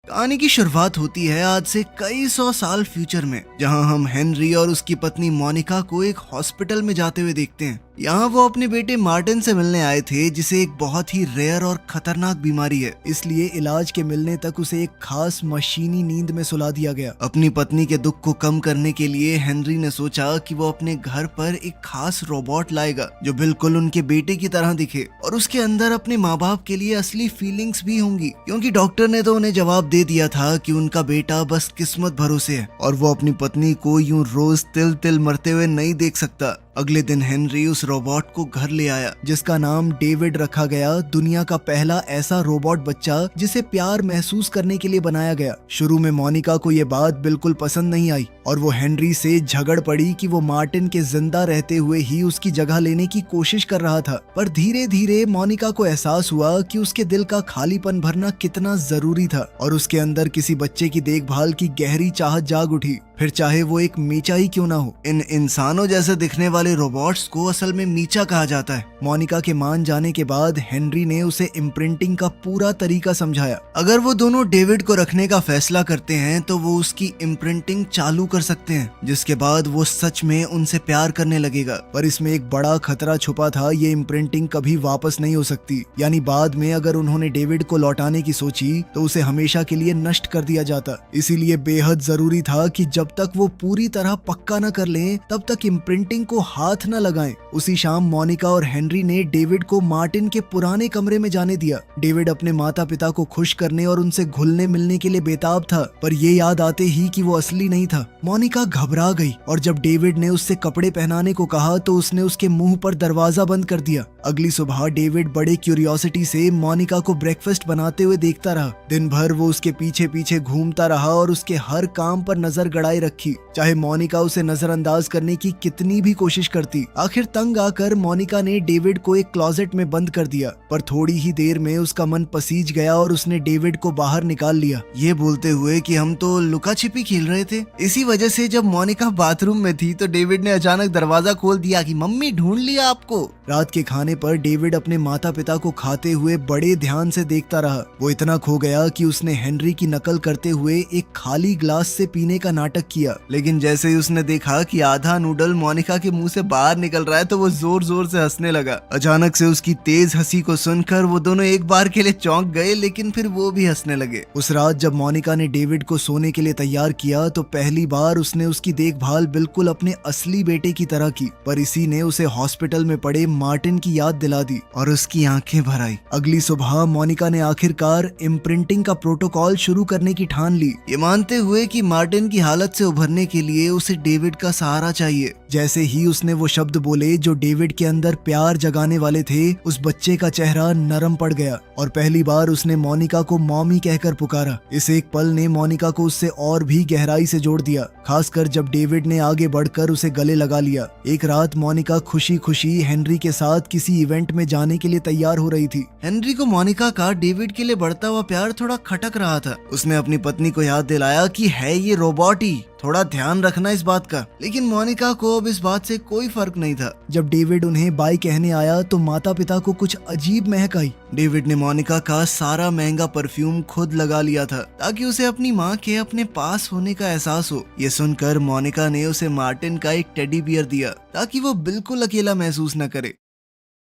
कहानी की शुरुआत होती है आज से कई सौ साल फ्यूचर में, जहां हम हेनरी और उसकी पत्नी मोनिका को एक हॉस्पिटल में जाते हुए देखते हैं। यहाँ वो अपने बेटे मार्टिन से मिलने आए थे, जिसे एक बहुत ही रेयर और खतरनाक बीमारी है, इसलिए इलाज के मिलने तक उसे एक खास मशीनी नींद में सुला दिया गया। अपनी पत्नी के दुख को कम करने के लिए हेनरी ने सोचा कि वो अपने घर पर एक खास रोबोट लाएगा जो बिल्कुल उनके बेटे की तरह दिखे और उसके अंदर अपने माँ बाप के लिए असली फीलिंग्स भी होंगी, क्योंकि डॉक्टर ने तो उन्हें जवाब दे दिया था कि उनका बेटा बस किस्मत भरोसे है और वो अपनी पत्नी को यूं रोज तिल तिल मरते हुए नहीं देख सकता। अगले दिन हेनरी उस रोबोट को घर ले आया, जिसका नाम डेविड रखा गया, दुनिया का पहला ऐसा रोबोट बच्चा जिसे प्यार महसूस करने के लिए बनाया गया। शुरू में मोनिका को ये बात बिल्कुल पसंद नहीं आई और वो हेनरी से झगड़ पड़ी कि वो मार्टिन के जिंदा रहते हुए ही उसकी जगह लेने की कोशिश कर रहा था। पर धीरे धीरे मोनिका को एहसास हुआ कि उसके दिल का खालीपन भरना कितना जरूरी था और उसके अंदर किसी बच्चे की देखभाल की गहरी चाहत जाग उठी, फिर चाहे वो एक मीचा ही क्यों ना हो। इन इंसानों जैसे दिखने वाले रोबोट्स को असल में मीचा कहा जाता है। मोनिका के मान जाने के बाद हेनरी ने उसे इम्प्रिंटिंग का पूरा तरीका समझाया। अगर वो दोनों डेविड को रखने का फैसला करते हैं तो वो उसकी इम्प्रिंटिंग चालू कर सकते हैं, जिसके बाद वो सच में उनसे प्यार करने लगेगा। पर इसमें एक बड़ा खतरा छुपा था, ये इम्प्रिंटिंग कभी वापस नहीं हो सकती, यानी बाद में अगर उन्होंने डेविड को लौटाने की सोची तो उसे हमेशा के लिए नष्ट कर दिया जाता। इसीलिए बेहद जरूरी था कि जब तक वो पूरी तरह पक्का न कर लें तब तक इम्प्रिंटिंग को हाथ न लगाएं। उसी शाम मोनिका और हेनरी ने डेविड को मार्टिन के पुराने कमरे में जाने दिया। डेविड अपने माता पिता को खुश करने और उनसे घुलने मिलने के लिए बेताब था, पर ये याद आते ही कि वो असली नहीं था। मोनिका घबरा गई और जब डेविड ने उससे कपड़े पहनाने को कहा तो उसने उसके मुंह पर दरवाजा बंद कर दिया। अगली सुबह डेविड बड़े क्यूरियोसिटी से मोनिका को ब्रेकफास्ट बनाते हुए देखता रहा। दिन भर वो उसके पीछे पीछे घूमता रहा और उसके हर काम पर नजर गड़ाए रखी, चाहे मोनिका उसे नजरअंदाज करने की कितनी भी कोशिश करती। आखिर तंग आकर मोनिका ने डेविड को एक क्लोजेट में बंद कर दिया, पर थोड़ी ही देर में उसका मन पसीज गया और उसने डेविड को बाहर निकाल लिया, ये बोलते हुए कि हम तो लुका छिपी खेल रहे थे। इसी वजह से जब मोनिका बाथरूम में थी तो डेविड ने अचानक दरवाजा खोल दिया कि मम्मी ढूंढ लिया आपको। रात के खाने पर डेविड अपने माता पिता को खाते हुए बड़े ध्यान से देखता रहा। वो इतना खो गया कि उसने हेनरी की नकल करते हुए एक खाली ग्लास से पीने का नाटक किया, लेकिन जैसे ही उसने देखा कि आधा नूडल मोनिका के मुंह से बाहर निकल रहा है तो वो जोर जोर से हंसने लगा। अचानक से उसकी तेज हंसी को सुनकर वो दोनों एक बार के लिए चौंक गए, लेकिन फिर वो भी हंसने लगे। उस रात जब मोनिका ने डेविड को सोने के लिए तैयार किया तो पहली बार उसने उसकी देखभाल बिल्कुल अपने असली बेटे की तरह की, पर इसी ने उसे हॉस्पिटल में पड़े मार्टिन की याद दिला दी और उसकी आंखें भर आई। अगली सुबह मोनिका ने आखिरकार इम्प्रिंटिंग का प्रोटोकॉल शुरू करने की ठान ली, ये मानते हुए कि मार्टिन की हालत से उभरने के लिए उसे डेविड का सहारा चाहिए। जैसे ही उसने वो शब्द बोले जो डेविड के अंदर प्यार जगाने वाले थे, उस बच्चे का चेहरा नरम पड़ गया और पहली बार उसने मोनिका को मॉमी कहकर पुकारा। इस एक पल ने मोनिका को उससे और भी गहराई से जोड़ दिया, खासकर जब डेविड ने आगे बढ़कर उसे गले लगा लिया। एक रात मोनिका खुशी खुशी हेनरी के साथ किसी इवेंट में जाने के लिए तैयार हो रही थी। हेनरी को मोनिका का डेविड के लिए बढ़ता हुआ प्यार थोड़ा खटक रहा था। उसने अपनी पत्नी को याद दिलाया कि है ये रोबोट ही, थोड़ा ध्यान रखना इस बात का, लेकिन मोनिका को अब इस बात से कोई फर्क नहीं था। जब डेविड उन्हें बाय कहने आया तो माता पिता को कुछ अजीब महक आई। डेविड ने मोनिका का सारा महंगा परफ्यूम खुद लगा लिया था ताकि उसे अपनी माँ के अपने पास होने का एहसास हो। ये सुनकर मोनिका ने उसे मार्टिन का एक टेडी बियर दिया ताकि वो बिल्कुल अकेला महसूस न करे।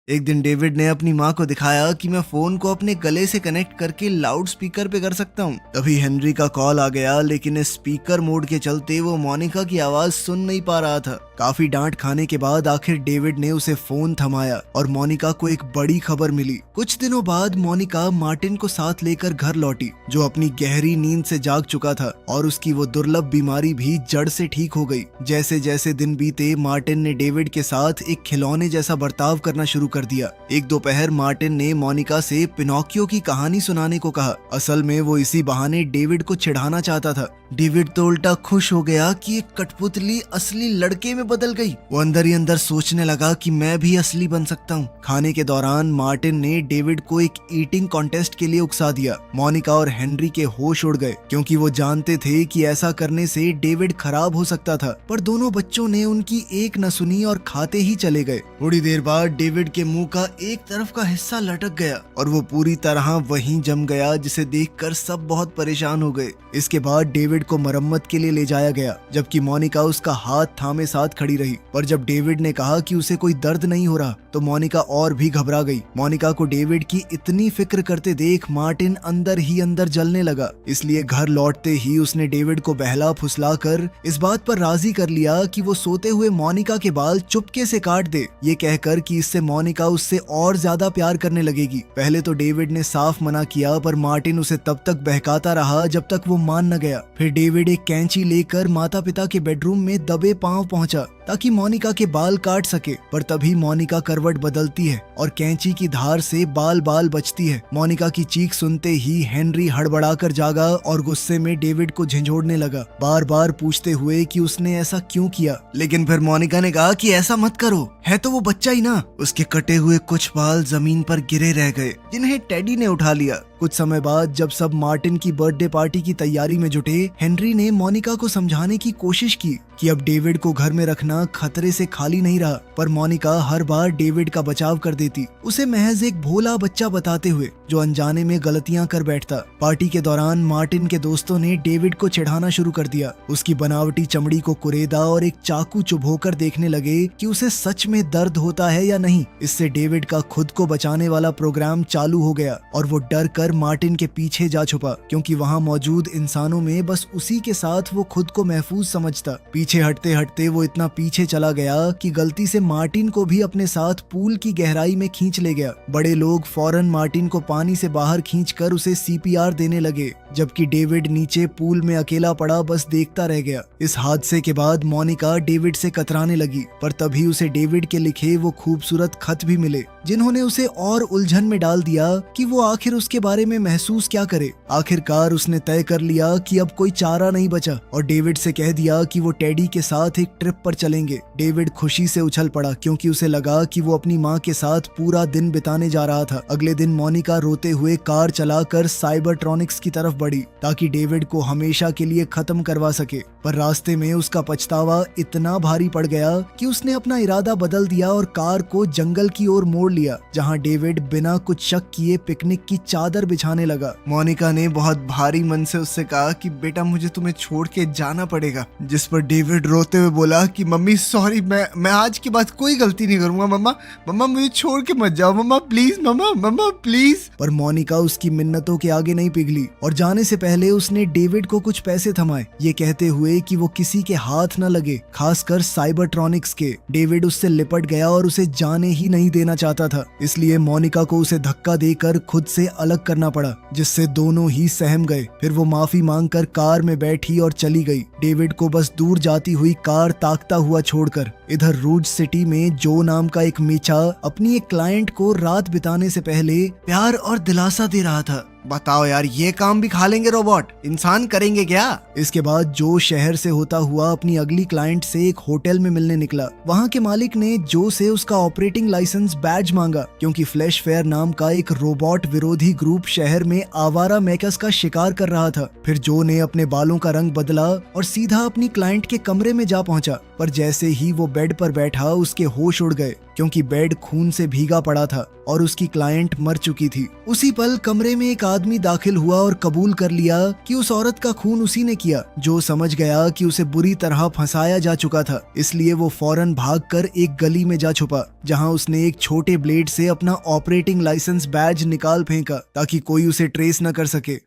एक दिन डेविड ने अपनी माँ को दिखाया कि मैं फोन को अपने गले से कनेक्ट करके लाउड स्पीकर पे कर सकता हूँ। तभी हेनरी का कॉल आ गया, लेकिन इस स्पीकर मोड के चलते वो मोनिका की आवाज सुन नहीं पा रहा था। काफी डांट खाने के बाद आखिर डेविड ने उसे फोन थमाया और मोनिका को एक बड़ी खबर मिली। कुछ दिनों बाद मोनिका मार्टिन को साथ लेकर घर लौटी, जो अपनी गहरी नींद से जाग चुका था और उसकी वो दुर्लभ बीमारी भी जड़ से ठीक हो गई। जैसे जैसे दिन बीते मार्टिन ने डेविड के साथ एक खिलौने जैसा बर्ताव करना शुरू कर दिया। एक दोपहर मार्टिन ने मोनिका से पिनोकियो की कहानी सुनाने को कहा। असल में वो इसी बहाने डेविड को चिढ़ाना चाहता था, डेविड तो उल्टा खुश हो गया कि एक कठपुतली असली लड़के में बदल गई। वो अंदर ही अंदर सोचने लगा कि मैं भी असली बन सकता हूँ। खाने के दौरान मार्टिन ने डेविड को एक ईटिंग कॉन्टेस्ट के लिए उकसा दिया। मोनिका और हेनरी के होश उड़ गए क्योंकि वो जानते थे कि ऐसा करने से डेविड खराब हो सकता था, पर दोनों बच्चों ने उनकी एक न सुनी और खाते ही चले गए। थोड़ी देर बाद डेविड के मुंह का एक तरफ का हिस्सा लटक गया और वो पूरी तरह वहीं जम गया, जिसे देखकर सब बहुत परेशान हो गए। इसके बाद डेविड को मरम्मत के लिए ले जाया गया, जबकि मोनिका उसका हाथ थामे साथ खड़ी रही। पर जब डेविड ने कहा कि उसे कोई दर्द नहीं हो रहा तो मोनिका और भी घबरा गई। मोनिका को डेविड की इतनी फिक्र करते देख मार्टिन अंदर ही अंदर जलने लगा। इसलिए घर लौटते ही उसने डेविड को बहला फुसला कर इस बात पर राजी कर लिया कि वो सोते हुए मोनिका के बाल चुपके से काट दे, ये कहकर कि इससे मोनिका उससे और ज्यादा प्यार करने लगेगी। पहले तो डेविड ने साफ मना किया, पर मार्टिन उसे तब तक बहकाता रहा जब तक वो मान न गया। फिर डेविड एक कैंची लेकर माता पिता के बेडरूम में दबे पांव पहुंचा ताकि मोनिका के बाल काट सके, पर तभी मोनिका करवट बदलती है और कैंची की धार से बाल बचती है। मोनिका की चीख सुनते ही हेनरी हड़बड़ाकर जागा और गुस्से में डेविड को झंझोड़ने लगा, बार बार पूछते हुए कि उसने ऐसा क्यों किया। लेकिन फिर मोनिका ने कहा कि ऐसा मत करो, है तो वो बच्चा ही ना। उसके कटे हुए कुछ बाल जमीन पर गिरे रह गए, जिन्हें टेडी ने उठा लिया। कुछ समय बाद जब सब मार्टिन की बर्थडे पार्टी की तैयारी में जुटे, हेनरी ने मोनिका को समझाने की कोशिश की कि अब डेविड को घर में रखना खतरे से खाली नहीं रहा, पर मोनिका हर बार डेविड का बचाव कर देती, उसे महज एक भोला बच्चा बताते हुए जो अनजाने में गलतियां कर बैठता। पार्टी के दौरान मार्टिन के दोस्तों ने डेविड को चिढ़ाना शुरू कर दिया, उसकी बनावटी चमड़ी को कुरेदा और एक चाकू चुभोकर देखने लगे कि उसे सच में दर्द होता है या नहीं। इससे डेविड का खुद को बचाने वाला प्रोग्राम चालू हो गया और वो डर कर मार्टिन के पीछे जा छुपा, क्योंकि वहाँ मौजूद इंसानों में बस उसी के साथ वो खुद को महफूज समझता। पीछे हटते हटते वो इतना पीछे चला गया कि गलती से मार्टिन को भी अपने साथ पूल की गहराई में खींच ले गया। बड़े लोग फौरन मार्टिन को पानी से बाहर खींचकर उसे सीपीआर देने लगे, जबकि डेविड नीचे पूल में अकेला पड़ा बस देखता रह गया। इस हादसे के बाद मोनिका डेविड से कतराने लगी, पर तभी उसे डेविड के लिखे वो खूबसूरत खत भी मिले, जिन्होंने उसे और उलझन में डाल दिया कि वो आखिर उसके बारे में महसूस क्या करे। आखिरकार उसने तय कर लिया कि अब कोई चारा नहीं बचा और डेविड से कह दिया कि वो टेडी के साथ एक ट्रिप पर चलेंगे। डेविड खुशी से उछल पड़ा क्योंकि उसे लगा कि वो अपनी माँ के साथ पूरा दिन बिताने जा रहा था। अगले दिन मोनिका रोते हुए कार चलाकर साइबरट्रॉनिक्स की तरफ बढ़ी ताकि डेविड को हमेशा के लिए खत्म करवा सके, पर रास्ते में उसका पछतावा इतना भारी पड़ गया कि उसने अपना इरादा बदल दिया और कार को जंगल की ओर मोड़ लिया, जहाँ डेविड बिना कुछ शक किए पिकनिक की चादर बिछाने लगा। मोनिका ने बहुत भारी मन से उससे कहा कि बेटा मुझे तुम्हें छोड़ के जाना पड़ेगा, जिस पर डेविड रोते हुए बोला कि मम्मी सॉरी, मैं आज के बाद कोई गलती नहीं करूंगा। मम्मा मुझे छोड़ के मत जाओ, मम्मा प्लीज, मम्मा प्लीज। पर मोनिका उसकी मिन्नतों के आगे नहीं पिघली और जाने से पहले उसने डेविड को कुछ पैसे थमाए, ये कहते हुए कि वो किसी के हाथ न लगे, खासकर साइबरट्रॉनिक्स के। डेविड उससे लिपट गया और उसे जाने ही नहीं देना चाहता था, इसलिए मोनिका को उसे धक्का देकर खुद से अलग करना पड़ा, जिससे दोनों ही सहम गए। फिर वो माफी मांगकर कार में बैठी और चली गई, डेविड को बस दूर जाती हुई कार ताकता हुआ छोड़कर। इधर रूज सिटी में जो नाम का एक मीचा अपनी एक क्लाइंट को रात बिताने से पहले प्यार और दिलासा दे रहा था। बताओ यार, ये काम भी खा लेंगे रोबोट, इंसान करेंगे क्या? इसके बाद जो शहर से होता हुआ अपनी अगली क्लाइंट से एक होटल में मिलने निकला। वहाँ के मालिक ने जो से उसका ऑपरेटिंग लाइसेंस बैज मांगा, क्योंकि फ्लैश फेयर नाम का एक रोबोट विरोधी ग्रुप शहर में आवारा मेकर्स का शिकार कर रहा था। फिर जो ने अपने बालों का रंग बदला और सीधा अपनी क्लाइंट के कमरे में जा पहुंचा, पर जैसे ही वो बेड पर बैठा उसके होश उड़ गए, क्योंकि बेड खून से भीगा पड़ा था और उसकी क्लाइंट मर चुकी थी। उसी पल कमरे में एक आदमी दाखिल हुआ और कबूल कर लिया कि उस औरत का खून उसी ने किया। जो समझ गया कि उसे बुरी तरह फंसाया जा चुका था, इसलिए वो फौरन भागकर एक गली में जा छुपा, जहां उसने एक छोटे ब्लेड से अपना ऑपरेटिंग लाइसेंस बैज निकाल फेंका ताकि कोई उसे ट्रेस न कर सके।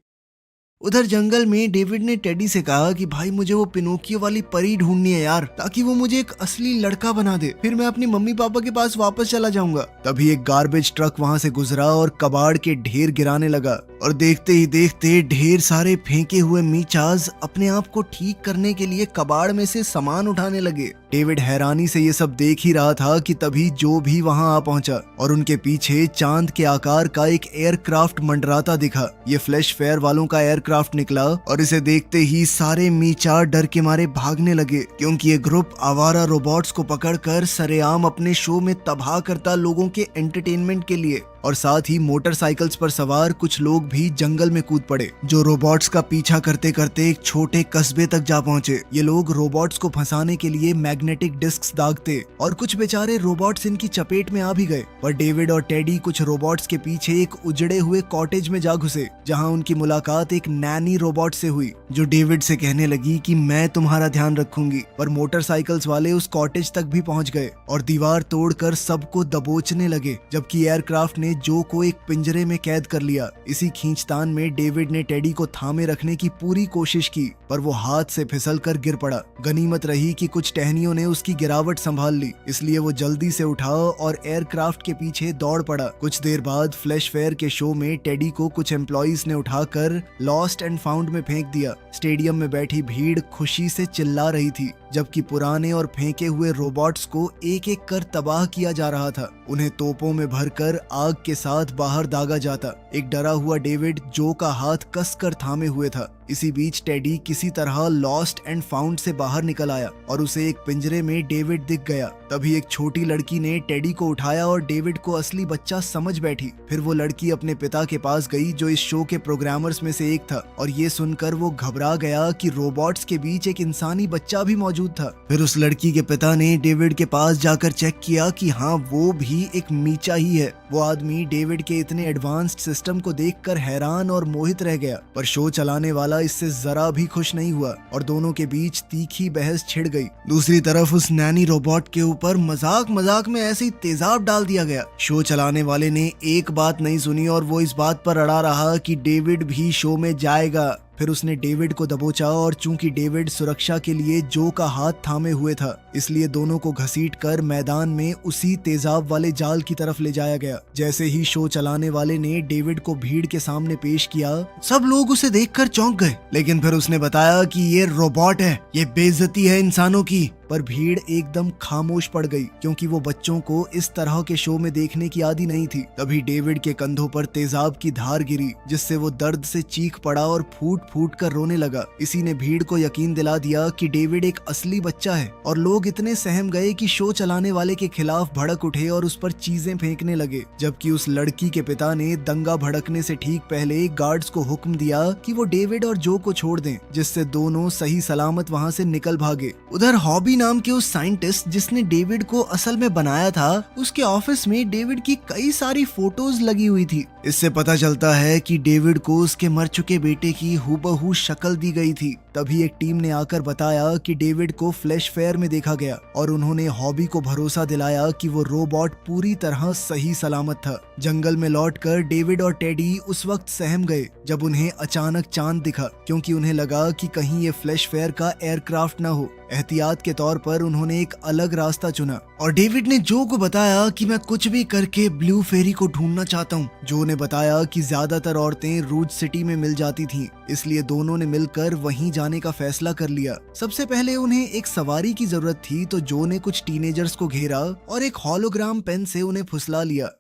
उधर जंगल में डेविड ने टेडी से कहा कि भाई मुझे वो पिनोकियो वाली परी ढूंढनी है यार, ताकि वो मुझे एक असली लड़का बना दे, फिर मैं अपनी मम्मी पापा के पास वापस चला जाऊंगा। तभी एक गार्बेज ट्रक वहां से गुजरा और कबाड़ के ढेर गिराने लगा, और देखते ही देखते ढेर सारे फेंके हुए मीचाज अपने आप को ठीक करने के लिए कबाड़ में से सामान उठाने लगे। डेविड हैरानी से ये सब देख ही रहा था कि तभी जो भी वहां आ पहुंचा और उनके पीछे चांद के आकार का एक एयरक्राफ्ट मंडराता दिखा। ये फ्लैश फेयर वालों का एयरक्राफ्ट निकला और इसे देखते ही सारे मीचा डर के मारे भागने लगे, क्योंकि ये ग्रुप आवारा रोबोट्स को पकड़कर सरेआम अपने शो में तबाह करता लोगों के एंटरटेनमेंट के लिए। और साथ ही मोटरसाइकिल्स पर सवार कुछ लोग भी जंगल में कूद पड़े, जो रोबोट्स का पीछा करते करते एक छोटे कस्बे तक जा पहुंचे। ये लोग रोबोट्स को फंसाने के लिए मैग्नेटिक डिस्क्स दागते और कुछ बेचारे रोबोट्स इनकी चपेट में आ भी गए। पर डेविड और टेडी कुछ रोबोट्स के पीछे एक उजड़े हुए कॉटेज में जा घुसे, जहां उनकी मुलाकात एक नैनी रोबोट से हुई, जो डेविड से कहने लगी कि मैं तुम्हारा ध्यान रखूंगी। पर मोटरसाइकिल्स वाले उस कॉटेज तक भी पहुंच गए और दीवार तोड़कर सबको दबोचने लगे, जबकि एयरक्राफ्ट ने जो को एक पिंजरे में कैद कर लिया। इसी खींचतान में डेविड ने टेडी को थामे रखने की पूरी कोशिश की, पर वो हाथ से फिसलकर गिर पड़ा। गनीमत रही कि कुछ टहनियों ने उसकी गिरावट संभाल ली, इसलिए वो जल्दी से उठा और एयरक्राफ्ट के पीछे दौड़ पड़ा। कुछ देर बाद फ्लैश फेयर के शो में टेडी को कुछ एम्प्लॉइज ने उठाकर लॉस्ट एंड फाउंड में फेंक दिया। स्टेडियम में बैठी भीड़ खुशी से चिल्ला रही थी, जबकि पुराने और फेंके हुए रोबोट्स को एक एक कर तबाह किया जा रहा था। उन्हें तोपों में भरकर आग के साथ बाहर दागा जाता। एक डरा हुआ डेविड जो का हाथ कसकर थामे हुए था। इसी बीच टेडी किसी तरह लॉस्ट एंड फाउंड से बाहर निकल आया और उसे एक पिंजरे में डेविड दिख गया। तभी एक छोटी लड़की ने टेडी को उठाया और डेविड को असली बच्चा समझ बैठी। फिर वो लड़की अपने पिता के पास गई, जो इस शो के प्रोग्रामर्स में से एक था, और ये सुनकर वो घबरा गया कि रोबोट्स के बीच एक इंसानी बच्चा भी मौजूद था। फिर उस लड़की के पिता ने डेविड के पास जाकर चेक किया कि हाँ, वो भी एक मीचा ही है। वो आदमी डेविड के इतने एडवांस्ड सिस्टम को देखकर हैरान और मोहित रह गया, पर शो चलाने वाला इससे जरा भी खुश नहीं हुआ और दोनों के बीच तीखी बहस छिड़ गई। दूसरी तरफ उस नैनी रोबोट के ऊपर मजाक मजाक में ऐसी तेजाब डाल दिया गया। शो चलाने वाले ने एक बात नहीं सुनी और वो इस बात पर अड़ा रहा कि डेविड भी शो में जाएगा। फिर उसने डेविड को दबोचा और चूंकि डेविड सुरक्षा के लिए जो का हाथ थामे हुए था, इसलिए दोनों को घसीटकर मैदान में उसी तेजाब वाले जाल की तरफ ले जाया गया। जैसे ही शो चलाने वाले ने डेविड को भीड़ के सामने पेश किया, सब लोग उसे देखकर चौंक गए, लेकिन फिर उसने बताया कि ये रोबोट है, ये बेइज्जती है इंसानों की। पर भीड़ एकदम खामोश पड़ गई, क्योंकि वो बच्चों को इस तरह के शो में देखने की आदी नहीं थी। तभी डेविड के कंधों पर तेजाब की धार गिरी, जिससे वो दर्द से चीख पड़ा और फूट फूट कर रोने लगा। इसी ने भीड़ को यकीन दिला दिया कि डेविड एक असली बच्चा है, और लोग इतने सहम गए कि शो चलाने वाले के खिलाफ भड़क उठे और उस पर चीजें फेंकने लगे। जबकि उस लड़की के पिता ने दंगा भड़कने से ठीक पहले गार्ड्स को हुक्म दिया कि वो डेविड और जो को छोड़ दें, जिससे दोनों सही सलामत वहां से निकल भागे। उधर हॉबी नाम के उस साइंटिस्ट जिसने डेविड को असल में बनाया था, उसके ऑफिस में डेविड की कई सारी फोटोज लगी हुई थी। इससे पता चलता है कि डेविड को उसके मर चुके बेटे की हूबहू शक्ल दी गई थी। तभी एक टीम ने आकर बताया कि डेविड को फ्लैश फेयर में देखा गया, और उन्होंने हॉबी को भरोसा दिलाया कि वो रोबोट पूरी तरह सही सलामत था। जंगल में लौटकर डेविड और टेडी उस वक्त सहम गए जब उन्हें अचानक चांद दिखा, क्योंकि उन्हें लगा कि कहीं ये फ्लैश फेयर का एयरक्राफ्ट न हो। एहतियात के तौर पर उन्होंने एक अलग रास्ता चुना और डेविड ने जो को बताया कि मैं कुछ भी करके ब्लू फेरी को ढूंढना चाहता हूँ। जो ने बताया कि ज्यादातर औरतें रूज सिटी में मिल जाती थीं, इसलिए दोनों ने मिलकर वहीं जाने का फैसला कर लिया। सबसे पहले उन्हें एक सवारी की जरूरत थी, तो जो ने कुछ टीनेजर्स को घेरा और एक हॉलोग्राम पेन से उन्हें फुसला लिया,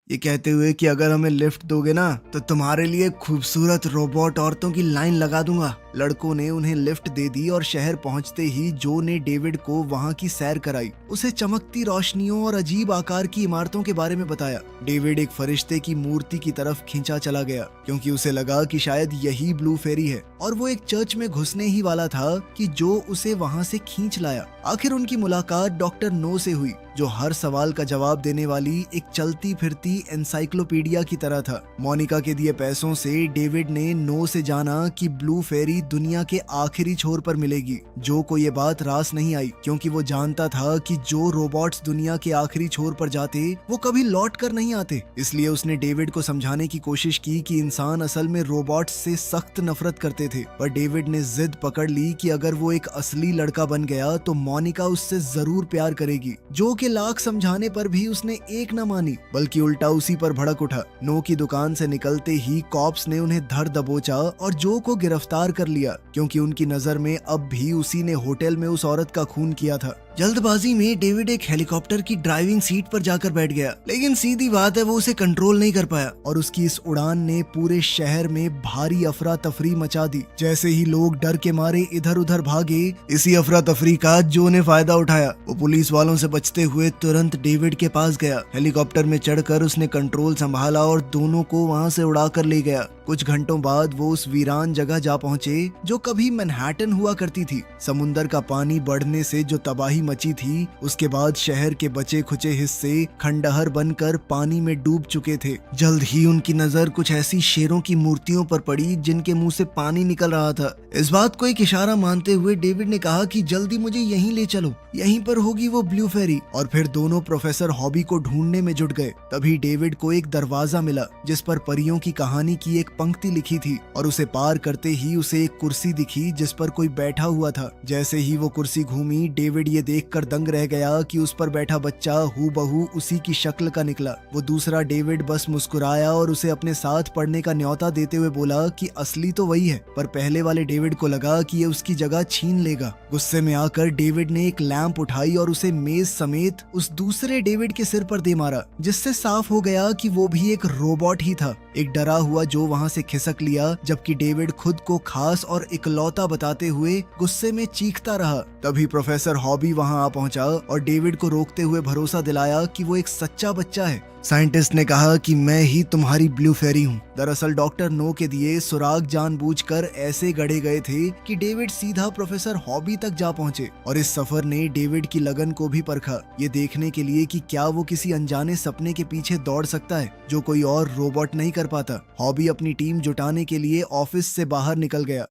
ये कहते हुए कि अगर हमें लिफ्ट दोगे ना तो तुम्हारे लिए खूबसूरत रोबोट औरतों की लाइन लगा दूंगा। लड़कों ने उन्हें लिफ्ट दे दी और शहर पहुंचते ही जो ने डेविड को वहां की सैर कराई। उसे चमकती रोशनियों और अजीब आकार की इमारतों के बारे में बताया। डेविड एक फरिश्ते की मूर्ति की तरफ खींचा चला गया, क्योंकि उसे लगा कि शायद यही ब्लू फेरी है, और वो एक चर्च में घुसने ही वाला था कि जो उसे वहां से खींच लाया। आखिर उनकी मुलाकात डॉक्टर नो से हुई, जो हर सवाल का जवाब देने वाली एक चलती फिरती एनसाइक्लोपीडिया की तरह था। मोनिका के दिए पैसों से डेविड ने नो से जाना कि ब्लू फेरी दुनिया के आखिरी छोर पर मिलेगी। जो को ये बात रास नहीं आई, क्योंकि वो जानता था कि जो रोबोट्स दुनिया के आखिरी छोर पर जाते वो कभी लौट कर नहीं आते। इसलिए उसने डेविड को समझाने की कोशिश की कि इंसान असल में रोबोट्स से सख्त नफरत करते थे। पर डेविड ने जिद पकड़ ली कि अगर वो एक असली लड़का बन गया तो मोनिका उससे जरूर प्यार करेगी। जो के लाख समझाने पर भी उसने एक न मानी, बल्कि उल्टा उसी पर भड़क उठा। नो की दुकान से निकलते ही कॉप्स ने उन्हें धर दबोचा और जो को गिरफ्तार कर लिया, क्योंकि उनकी नजर में अब भी उसी ने होटल में उस औरत का खून किया था। जल्दबाजी में डेविड एक हेलीकॉप्टर की ड्राइविंग सीट पर जाकर बैठ गया, लेकिन सीधी बात है वो उसे कंट्रोल नहीं कर पाया और उसकी इस उड़ान ने पूरे शहर में भारी अफरा तफरी मचा दी। जैसे ही लोग डर के मारे इधर उधर भागे, इसी अफरा तफरी का जो ने फायदा उठाया। वो पुलिस वालों से बचते हुए तुरंत डेविड के पास गया। हेलीकॉप्टर में चढ़कर उसने कंट्रोल संभाला और दोनों को वहां से उड़ा कर ले गया। कुछ घंटों बाद वो उस वीरान जगह जा पहुंचे जो कभी मैनहट्टन हुआ करती थी। समुंदर का पानी बढ़ने से जो तबाही मची थी, उसके बाद शहर के बचे खुचे हिस्से खंडहर बनकर पानी में डूब चुके थे। जल्द ही उनकी नजर कुछ ऐसी शेरों की मूर्तियों पर पड़ी जिनके मुंह से पानी निकल रहा था। इस बात को एक इशारा मानते हुए डेविड ने कहा कि जल्दी मुझे यहीं ले चलो, यहीं पर होगी वो ब्लू फेरी। और फिर दोनों प्रोफेसर हॉबी को ढूंढने में जुट गए। तभी डेविड को एक दरवाजा मिला जिस पर परियों की कहानी की एक पंक्ति लिखी थी और उसे पार करते ही उसे एक कुर्सी दिखी जिस पर कोई बैठा हुआ था। जैसे ही वो कुर्सी घूमी, डेविड ये देखकर दंग रह गया कि उस पर बैठा बच्चा हूबहू उसी की शक्ल का निकला। वो दूसरा डेविड बस मुस्कुराया और उसे अपने साथ पढ़ने का न्योता देते हुए बोला कि असली तो वही है, पर पहले वाले डेविड को लगा कि ये उसकी जगह छीन लेगा। गुस्से में आकर डेविड ने एक लैंप उठाई और उसे मेज समेत उस दूसरे डेविड के सिर पर दे मारा, जिससे साफ हो गया कि वो भी एक रोबोट ही था, एक डरा हुआ जो वहां से खिसक लिया। जबकि डेविड खुद को खास और इकलौता बताते हुए गुस्से में चीखता रहा। तभी प्रोफेसर हॉबी वहां आ पहुंचा और डेविड को रोकते हुए भरोसा दिलाया कि वो एक सच्चा बच्चा है। साइंटिस्ट ने कहा कि मैं ही तुम्हारी ब्लू फेरी हूँ। दरअसल डॉक्टर नो के दिए सुराग जानबूझकर ऐसे गढ़े गए थे कि डेविड सीधा प्रोफेसर हॉबी तक जा पहुंचे। और इस सफर ने डेविड की लगन को भी परखा, ये देखने के लिए कि क्या वो किसी अनजाने सपने के पीछे दौड़ सकता है जो कोई और रोबोट नहीं कर पाता। हॉबी अपनी टीम जुटाने के लिए ऑफिस से बाहर निकल गया।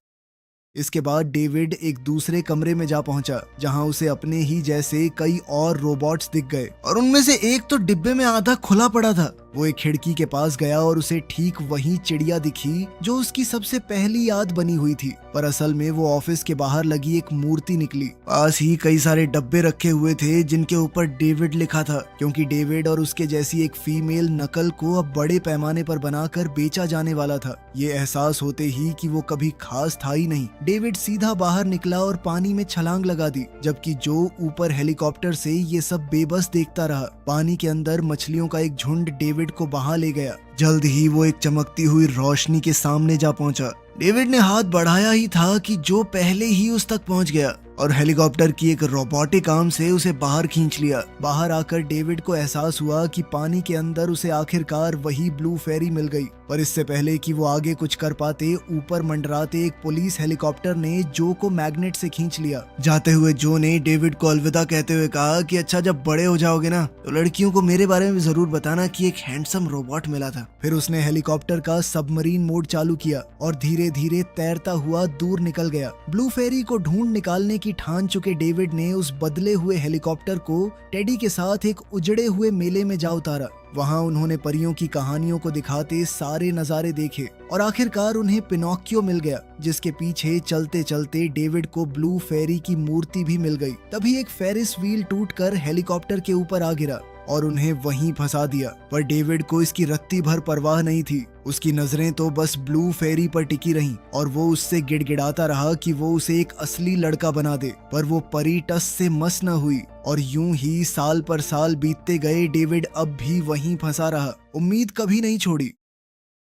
इसके बाद डेविड एक दूसरे कमरे में जा पहुंचा जहां उसे अपने ही जैसे कई और रोबोट्स दिख गए और उनमें से एक तो डिब्बे में आधा खुला पड़ा था। वो एक खिड़की के पास गया और उसे ठीक वही चिड़िया दिखी जो उसकी सबसे पहली याद बनी हुई थी, पर असल में वो ऑफिस के बाहर लगी एक मूर्ति निकली। पास ही कई सारे डब्बे रखे हुए थे जिनके ऊपर डेविड लिखा था, क्योंकि डेविड और उसके जैसी एक फीमेल नकल को अब बड़े पैमाने पर बनाकर बेचा जाने वाला था। ये एहसास होते ही कि वो कभी खास था ही नहीं, डेविड सीधा बाहर निकला और पानी में छलांग लगा दी, जबकि जो ऊपर हेलीकॉप्टर से ये सब बेबस देखता रहा। पानी के अंदर मछलियों का एक झुंड डेविड को बहा ले गया। जल्द ही वो एक चमकती हुई रोशनी के सामने जा पहुंचा। डेविड ने हाथ बढ़ाया ही था कि जो पहले ही उस तक पहुंच गया और हेलीकॉप्टर की एक रोबोटिक आर्म से उसे बाहर खींच लिया। बाहर आकर डेविड को एहसास हुआ कि पानी के अंदर उसे आखिरकार वही ब्लू फेरी मिल गई। पर इससे पहले कि वो आगे कुछ कर पाते, ऊपर मंडराते एक पुलिस हेलीकॉप्टर ने जो को मैग्नेट से खींच लिया। जाते हुए जो ने डेविड को अलविदा कहते हुए कहा कि अच्छा, जब बड़े हो जाओगे ना तो लड़कियों को मेरे बारे में जरूर बताना कि एक हैंडसम रोबोट मिला था। फिर उसने हेलीकॉप्टर का सबमरीन मोड चालू किया और धीरे धीरे तैरता हुआ दूर निकल गया। ब्लू फेरी को ढूंढ निकालने की ठान चुके डेविड ने उस बदले हुए हेलीकॉप्टर को टेडी के साथ एक उजड़े हुए मेले में जा उतारा। वहां उन्होंने परियों की कहानियों को दिखाते सारे नजारे देखे और आखिरकार उन्हें पिनोकियो मिल गया, जिसके पीछे चलते चलते डेविड को ब्लू फेरी की मूर्ति भी मिल गई। तभी एक फेरिस व्हील टूटकर हेलीकॉप्टर के ऊपर आ गिरा और उन्हें वहीं फंसा दिया। पर डेविड को इसकी रत्ती भर परवाह नहीं थी। उसकी नजरें तो बस ब्लू फेरी पर टिकी रहीं और वो उससे गिड़गिड़ाता रहा कि वो उसे एक असली लड़का बना दे। पर वो परी टस से मस न हुई और यूं ही साल पर साल बीतते गए। डेविड अब भी वहीं फंसा रहा, उम्मीद कभी नहीं छोड़ी।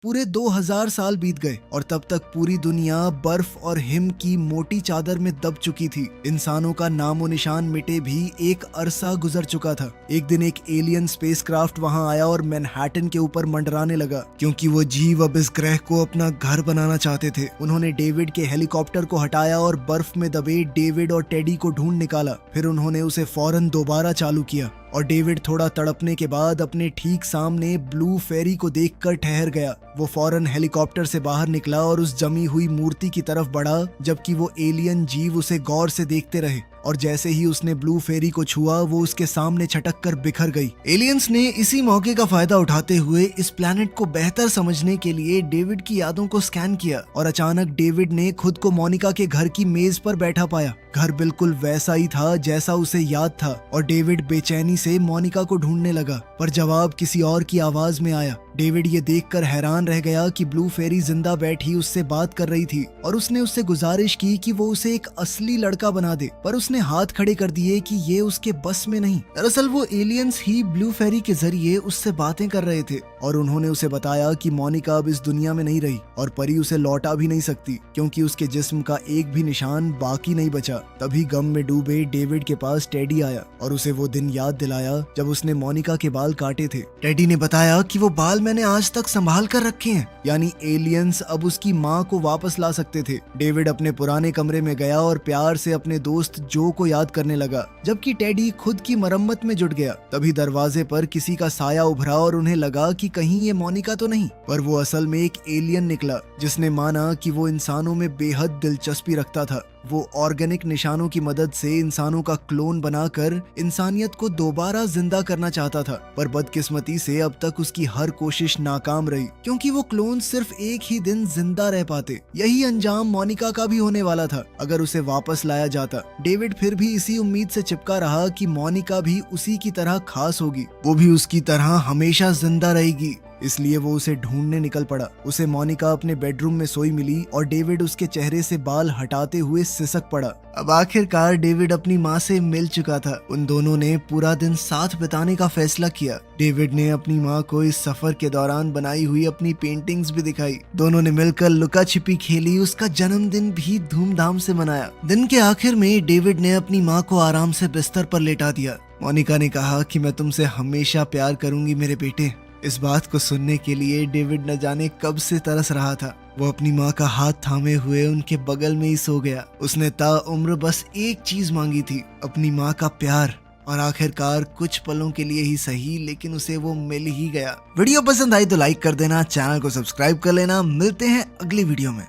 पूरे 2000 साल बीत गए और तब तक पूरी दुनिया बर्फ और हिम की मोटी चादर में दब चुकी थी। इंसानों का नामो निशान मिटे भी एक अरसा गुजर चुका था। एक दिन एक एलियन स्पेसक्राफ्ट वहां आया और मैनहट्टन के ऊपर मंडराने लगा, क्योंकि वो जीव अब इस ग्रह को अपना घर बनाना चाहते थे। उन्होंने डेविड के हेलीकॉप्टर को हटाया और बर्फ में दबे डेविड और टेडी को ढूंढ निकाला। फिर उन्होंने उसे फौरन दोबारा चालू किया और डेविड थोड़ा तड़पने के बाद अपने ठीक सामने ब्लू फेरी को देखकर ठहर गया। वो फौरन हेलीकॉप्टर से बाहर निकला और उस जमी हुई मूर्ति की तरफ बढ़ा, जबकि वो एलियन जीव उसे गौर से देखते रहे। और जैसे ही उसने ब्लू फेरी को छुआ, वो उसके सामने छटक कर बिखर गई। एलियंस ने इसी मौके का फायदा उठाते हुए इस प्लैनेट को बेहतर समझने के लिए डेविड की यादों को स्कैन किया और अचानक डेविड ने खुद को मोनिका के घर की मेज पर बैठा पाया। घर बिल्कुल वैसा ही था जैसा उसे याद था और डेविड बेचैनी से मोनिका को ढूंढने लगा, पर जवाब किसी और की आवाज में आया। डेविड ये देखकर हैरान रह गया कि ब्लू फेरी जिंदा बैठी उससे बात कर रही थी और उसने उससे गुजारिश की कि वो उसे एक असली लड़का बना दे, पर उसने हाथ खड़े कर दिए कि ये उसके बस में नहीं। दरअसल वो एलियंस ही ब्लू फेरी के जरिए उससे बातें कर रहे थे और उन्होंने उसे बताया कि मोनिका अब इस दुनिया में नहीं रही और परी उसे लौटा भी नहीं सकती क्योंकि उसके जिस्म का एक भी निशान बाकी नहीं बचा। तभी गम में डूबे डेविड के पास टेडी आया और उसे वो दिन याद दिलाया जब उसने मोनिका के बाल काटे थे। टेडी ने बताया कि वो बाल मैंने आज तक संभाल कर रखे हैं, यानी एलियंस अब उसकी माँ को वापस ला सकते थे। डेविड अपने पुराने कमरे में गया और प्यार से अपने दोस्त जो को याद करने लगा, जबकि टेडी खुद की मरम्मत में जुट गया। तभी दरवाजे पर किसी का साया उभरा और उन्हें लगा कि कहीं ये मोनिका तो नहीं, पर वो असल में एक एलियन निकला जिसने माना कि वो इंसानों में बेहद दिलचस्पी रखता था। वो ऑर्गेनिक निशानों की मदद से इंसानों का क्लोन बनाकर इंसानियत को दोबारा जिंदा करना चाहता था, पर बदकिस्मती से अब तक उसकी हर कोशिश नाकाम रही क्योंकि वो क्लोन सिर्फ एक ही दिन जिंदा रह पाते। यही अंजाम मोनिका का भी होने वाला था अगर उसे वापस लाया जाता। डेविड फिर भी इसी उम्मीद से चिपका रहा कि मोनिका भी उसी की तरह खास होगी, वो भी उसकी तरह हमेशा जिंदा रहेगी। इसलिए वो उसे ढूंढने निकल पड़ा। उसे मोनिका अपने बेडरूम में सोई मिली और डेविड उसके चेहरे से बाल हटाते हुए सिसक पड़ा। अब आखिरकार डेविड अपनी माँ से मिल चुका था। उन दोनों ने पूरा दिन साथ बिताने का फैसला किया। डेविड ने अपनी माँ को इस सफर के दौरान बनाई हुई अपनी पेंटिंग्स भी दिखाई। दोनों ने मिलकर लुका छिपी खेली, उसका जन्मदिन भी धूमधाम से मनाया। दिन के आखिर में डेविड ने अपनी माँ को आराम से बिस्तर पर लेटा दिया। मोनिका ने कहा कि मैं तुमसे हमेशा प्यार करूंगी मेरे बेटे। इस बात को सुनने के लिए डेविड न जाने कब से तरस रहा था। वो अपनी माँ का हाथ थामे हुए उनके बगल में ही सो गया। उसने ताउम्र बस एक चीज मांगी थी, अपनी माँ का प्यार, और आखिरकार कुछ पलों के लिए ही सही लेकिन उसे वो मिल ही गया। वीडियो पसंद आई तो लाइक कर देना, चैनल को सब्सक्राइब कर लेना। मिलते हैं अगली वीडियो में।